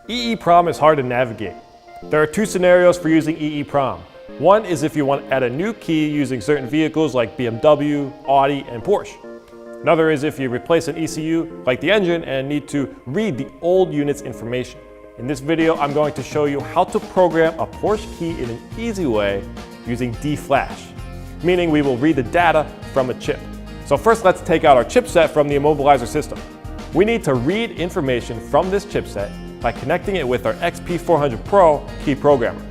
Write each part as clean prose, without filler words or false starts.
EEPROM is hard to navigate. There are two scenarios for using EEPROM. One is if you want to add a new key using certain vehicles like BMW, Audi, and Porsche. Another is if you replace an ECU like the engine and need to read the old unit's information. In this video, I'm going to show you how to program a Porsche key in an easy way using D-Flash, meaning we will read the data from a chip. So first, let's take out our chipset from the immobilizer system. We need to read information from this chipset by connecting it with our XP400 Pro key programmer.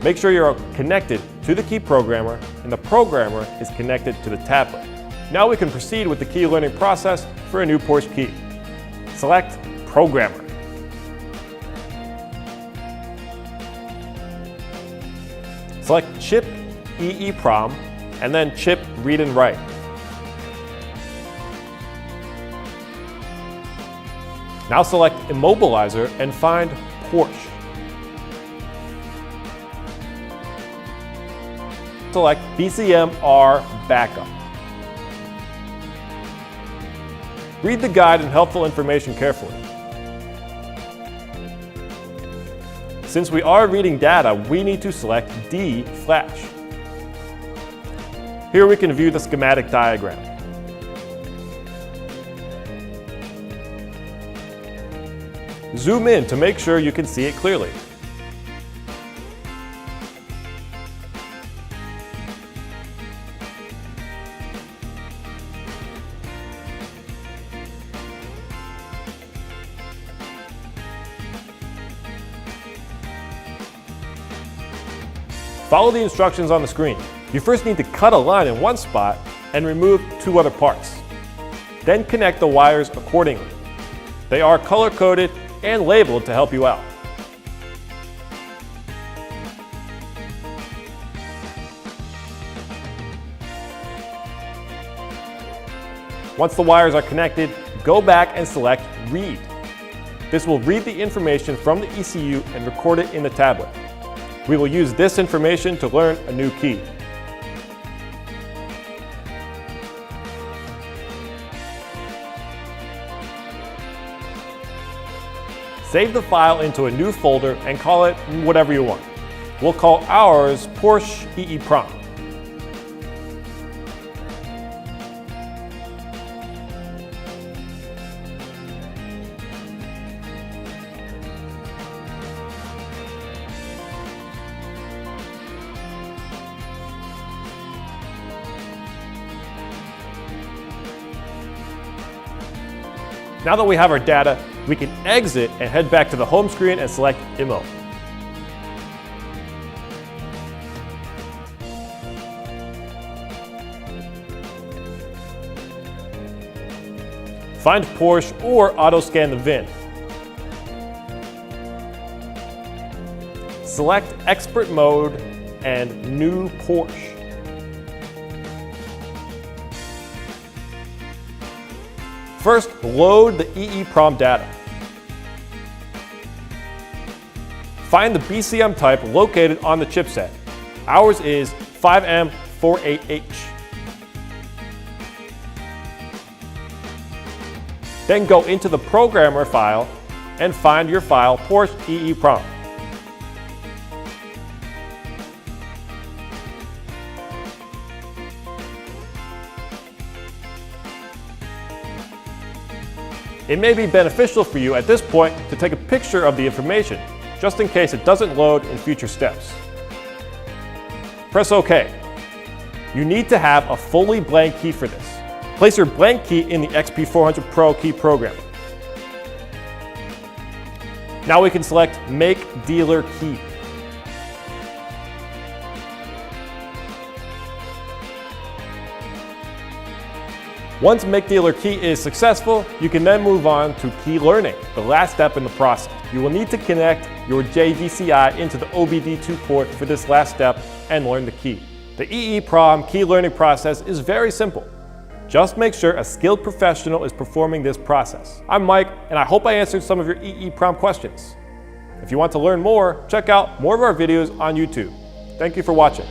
Make sure you're connected to the key programmer and the programmer is connected to the tablet. Now we can proceed with the key learning process for a new Porsche key. Select Programmer. Select Chip EEPROM and then Chip Read and Write. Now select Immobilizer and find Porsche. Select BCM-R Backup. Read the guide and helpful information carefully. Since we are reading data, we need to select D-Flash. Here we can view the schematic diagram. Zoom in to make sure you can see it clearly. Follow the instructions on the screen. You first need to cut a line in one spot and remove two other parts. Then connect the wires accordingly. They are color-coded and labeled to help you out. Once the wires are connected, go back and select Read. This will read the information from the ECU and record it in the tablet. We will use this information to learn a new key. Save the file into a new folder and call it whatever you want. We'll call ours Porsche EEPROM. Now that we have our data, we can exit and head back to the home screen and select Immo. Find Porsche or auto-scan the VIN. Select Expert Mode and New Porsche. First, load the EEPROM data. Find the BCM type located on the chipset. Ours is 5M48H. Then go into the programmer file and find your file Porsche EEPROM. It may be beneficial for you at this point to take a picture of the information, just in case it doesn't load in future steps. Press OK. You need to have a fully blank key for this. Place your blank key in the XP400 Pro key program. Now we can select Make Dealer Key. Once Make Dealer Key is successful, you can then move on to Key Learning, the last step in the process. You will need to connect your JVCI into the OBD2 port for this last step and learn the key. The EEPROM Key Learning process is very simple. Just make sure a skilled professional is performing this process. I'm Mike, and I hope I answered some of your EEPROM questions. If you want to learn more, check out more of our videos on YouTube. Thank you for watching.